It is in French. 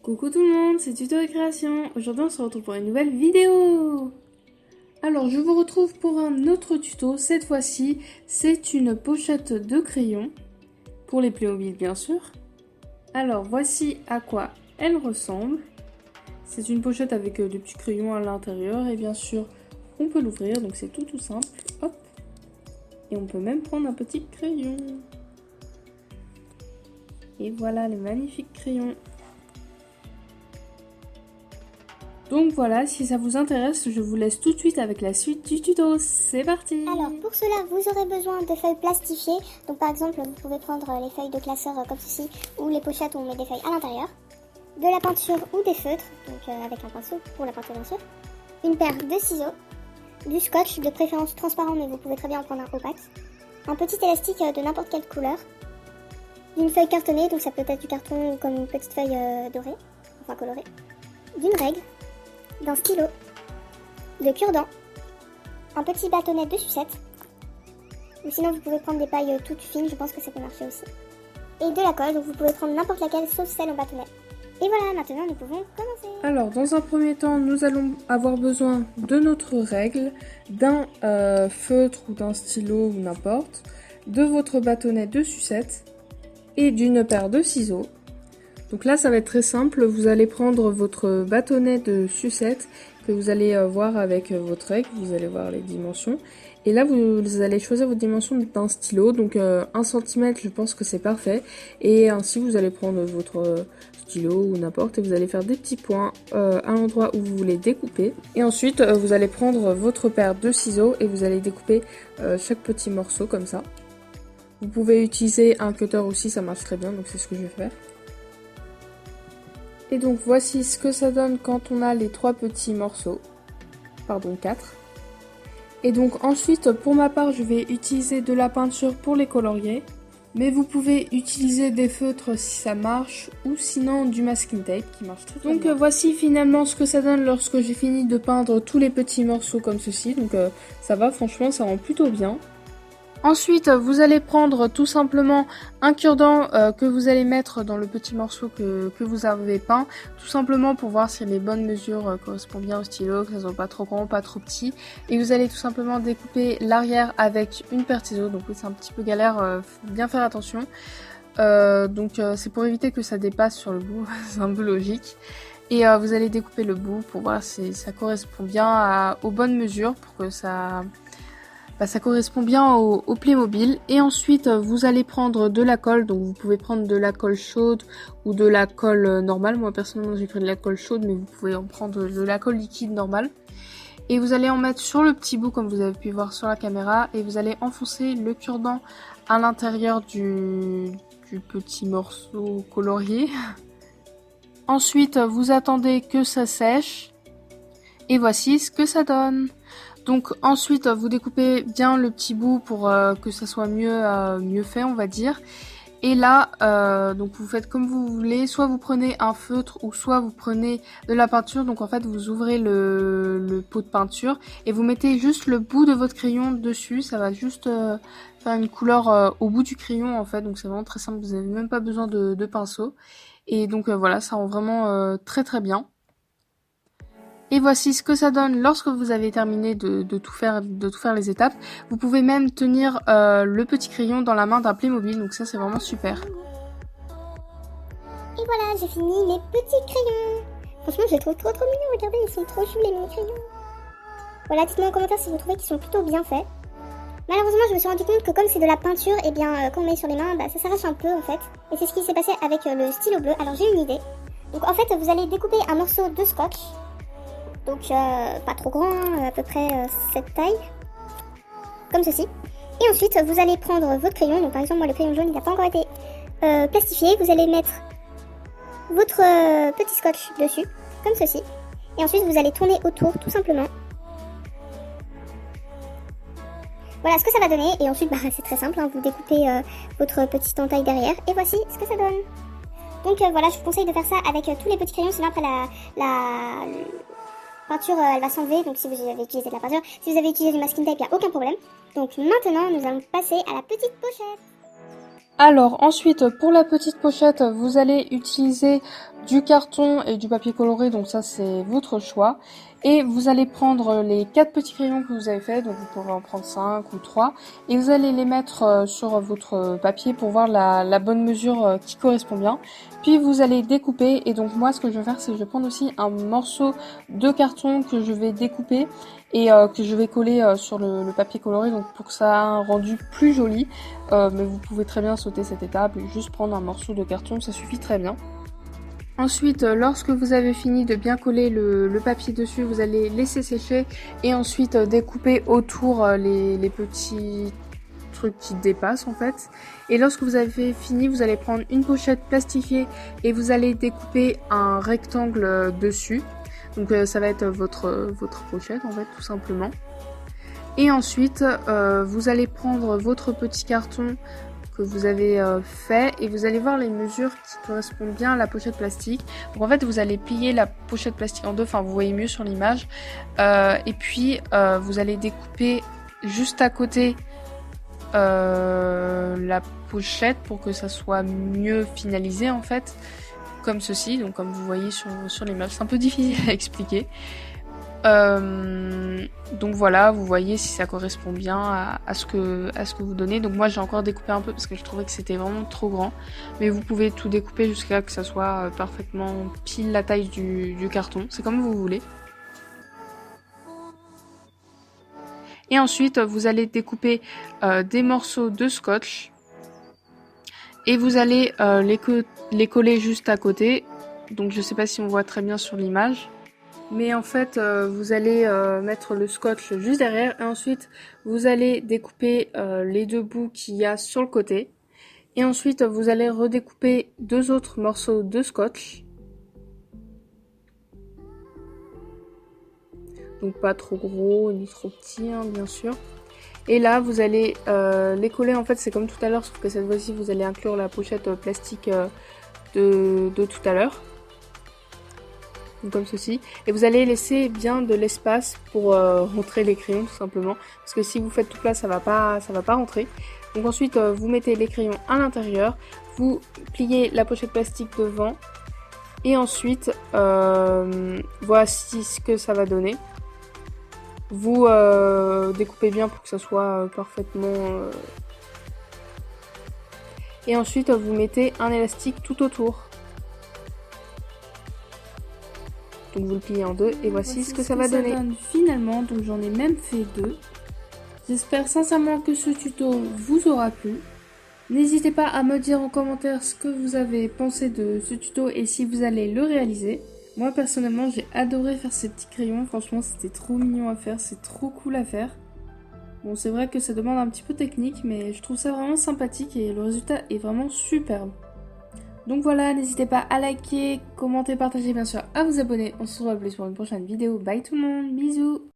Coucou tout le monde, c'est Tuto et Création. Aujourd'hui on se retrouve pour une nouvelle vidéo. Alors je vous retrouve pour un autre tuto. Cette fois-ci c'est une pochette de crayon. Pour les Playmobil bien sûr. Alors voici à quoi elle ressemble. C'est une pochette avec des petits crayons à l'intérieur. Et bien sûr on peut l'ouvrir, donc c'est tout simple. Hop. Et on peut même prendre un petit crayon. Et voilà le magnifique crayon. Donc voilà, si ça vous intéresse, je vous laisse tout de suite avec la suite du tuto. C'est parti! Alors pour cela, vous aurez besoin de feuilles plastifiées. Donc par exemple, vous pouvez prendre les feuilles de classeur comme ceci, ou les pochettes où on met des feuilles à l'intérieur. De la peinture ou des feutres, donc avec un pinceau pour la peinture bien sûr. Une paire de ciseaux, du scotch, de préférence transparent mais vous pouvez très bien en prendre un opaque. Un petit élastique de n'importe quelle couleur. D'une feuille cartonnée, donc ça peut être du carton ou comme une petite feuille dorée, enfin colorée. D'une règle. D'un stylo, de cure-dent, un petit bâtonnet de sucette, ou sinon vous pouvez prendre des pailles toutes fines, je pense que ça peut marcher aussi, et de la colle, donc vous pouvez prendre n'importe laquelle sauf celle en bâtonnet. Et voilà, maintenant nous pouvons commencer. Alors dans un premier temps, nous allons avoir besoin de notre règle, d'un feutre ou d'un stylo ou n'importe, de votre bâtonnet de sucette et d'une paire de ciseaux. Donc là ça va être très simple, vous allez prendre votre bâtonnet de sucette que vous allez voir avec votre règle, vous allez voir les dimensions. Et là vous allez choisir votre dimension d'un stylo, donc 1 cm je pense que c'est parfait. Et ainsi vous allez prendre votre stylo ou n'importe et vous allez faire des petits points à l'endroit où vous voulez découper. Et ensuite vous allez prendre votre paire de ciseaux et vous allez découper chaque petit morceau comme ça. Vous pouvez utiliser un cutter aussi, ça marche très bien, donc c'est ce que je vais faire. Et donc voici ce que ça donne quand on a les 3 petits morceaux, pardon 4. Et donc ensuite pour ma part je vais utiliser de la peinture pour les colorier. Mais vous pouvez utiliser des feutres si ça marche ou sinon du masking tape qui marche très bien. Donc voici finalement ce que ça donne lorsque j'ai fini de peindre tous les petits morceaux comme ceci. Donc ça va, franchement ça rend plutôt bien. Ensuite, vous allez prendre tout simplement un cure-dent que vous allez mettre dans le petit morceau que vous avez peint, tout simplement pour voir si les bonnes mesures correspondent bien au stylo, que ça soit pas trop grand, pas trop petit. Et vous allez tout simplement découper l'arrière avec une paire de ciseaux, donc oui c'est un petit peu galère, faut bien faire attention. C'est pour éviter que ça dépasse sur le bout, c'est un peu logique. Et vous allez découper le bout pour voir si ça correspond bien aux bonnes mesures, pour que ça correspond bien au Playmobil. Et ensuite vous allez prendre de la colle, donc vous pouvez prendre de la colle chaude ou de la colle normale. Moi personnellement j'ai pris de la colle chaude, mais vous pouvez en prendre de la colle liquide normale. Et vous allez en mettre sur le petit bout comme vous avez pu voir sur la caméra, et vous allez enfoncer le cure-dent à l'intérieur du petit morceau colorié. Ensuite vous attendez que ça sèche et voici ce que ça donne. Donc ensuite vous découpez bien le petit bout pour que ça soit mieux fait, on va dire. Et là donc vous faites comme vous voulez, soit vous prenez un feutre ou soit vous prenez de la peinture. Donc en fait vous ouvrez le pot de peinture et vous mettez juste le bout de votre crayon dessus. Ça va juste faire une couleur au bout du crayon en fait, donc c'est vraiment très simple, vous n'avez même pas besoin de pinceau. Et donc voilà, ça rend vraiment très bien. Et voici ce que ça donne lorsque vous avez terminé de tout faire les étapes. Vous pouvez même tenir le petit crayon dans la main d'un Playmobil, donc ça c'est vraiment super. Et voilà, j'ai fini mes petits crayons. Franchement, je les trouve trop mignons, regardez, ils sont trop choux les mini crayons. Voilà, dites-moi en commentaire si vous trouvez qu'ils sont plutôt bien faits. Malheureusement, je me suis rendu compte que comme c'est de la peinture, et bien quand on met sur les mains, ça s'arrache un peu en fait. Et c'est ce qui s'est passé avec le stylo bleu. Alors j'ai une idée. Donc en fait, vous allez découper un morceau de scotch. Donc pas trop grand, à peu près cette taille, comme ceci. Et ensuite vous allez prendre votre crayon, donc par exemple moi le crayon jaune il n'a pas encore été plastifié. Vous allez mettre votre petit scotch dessus, comme ceci. Et ensuite vous allez tourner autour tout simplement. Voilà ce que ça va donner. Et ensuite c'est très simple, hein, vous découpez votre petite entaille derrière. Et voici ce que ça donne. Donc voilà, je vous conseille de faire ça avec tous les petits crayons, sinon après la peinture elle va s'enlever, donc si vous avez utilisé de la peinture, si vous avez utilisé du masking tape, il n'y a aucun problème. Donc maintenant nous allons passer à la petite pochette. Alors ensuite pour la petite pochette vous allez utiliser du carton et du papier coloré, donc ça c'est votre choix. Et vous allez prendre les 4 petits crayons que vous avez fait, donc vous pourrez en prendre 5 ou 3, et vous allez les mettre sur votre papier pour voir la bonne mesure qui correspond bien. Puis vous allez découper, et donc moi ce que je vais faire, c'est que je vais prendre aussi un morceau de carton que je vais découper et que je vais coller sur le papier coloré, donc pour que ça ait un rendu plus joli. Mais vous pouvez très bien sauter cette étape et juste prendre un morceau de carton, ça suffit très bien. Ensuite, lorsque vous avez fini de bien coller le papier dessus, vous allez laisser sécher et ensuite découper autour les petits trucs qui dépassent en fait. Et lorsque vous avez fini, vous allez prendre une pochette plastifiée et vous allez découper un rectangle dessus. Donc ça va être votre pochette en fait, tout simplement. Et ensuite, vous allez prendre votre petit carton que vous avez fait et vous allez voir les mesures qui correspondent bien à la pochette plastique. Donc en fait vous allez plier la pochette plastique en deux, enfin vous voyez mieux sur l'image, et puis vous allez découper juste à côté la pochette pour que ça soit mieux finalisé en fait, comme ceci, donc comme vous voyez sur l'image. C'est un peu difficile à expliquer. Donc voilà, vous voyez si ça correspond bien à ce que vous donnez. Donc moi j'ai encore découpé un peu parce que je trouvais que c'était vraiment trop grand, mais vous pouvez tout découper jusqu'à que ça soit parfaitement pile la taille du carton, c'est comme vous voulez. Et ensuite vous allez découper des morceaux de scotch et vous allez les coller juste à côté. Donc je sais pas si on voit très bien sur l'image. Mais en fait, vous allez mettre le scotch juste derrière et ensuite vous allez découper les deux bouts qu'il y a sur le côté. Et ensuite, vous allez redécouper 2 autres morceaux de scotch. Donc pas trop gros ni trop petit, hein, bien sûr. Et là, vous allez les coller, en fait c'est comme tout à l'heure, sauf que cette fois-ci vous allez inclure la pochette plastique de tout à l'heure. Donc comme ceci, et vous allez laisser bien de l'espace pour rentrer les crayons tout simplement, parce que si vous faites tout plat ça va pas rentrer. Donc ensuite vous mettez les crayons à l'intérieur, vous pliez la pochette plastique devant et ensuite voici ce que ça va donner. Vous découpez bien pour que ça soit parfaitement et ensuite vous mettez un élastique tout autour. Donc vous le pliez en deux et voici ce que ça va donner. Finalement, donc j'en ai même fait 2. J'espère sincèrement que ce tuto vous aura plu. N'hésitez pas à me dire en commentaire ce que vous avez pensé de ce tuto et si vous allez le réaliser. Moi personnellement j'ai adoré faire ces petits crayons, franchement c'était trop mignon à faire, c'est trop cool à faire. Bon c'est vrai que ça demande un petit peu technique mais je trouve ça vraiment sympathique et le résultat est vraiment superbe. Donc voilà, n'hésitez pas à liker, commenter, partager, bien sûr à vous abonner. On se retrouve plus pour une prochaine vidéo. Bye tout le monde, bisous.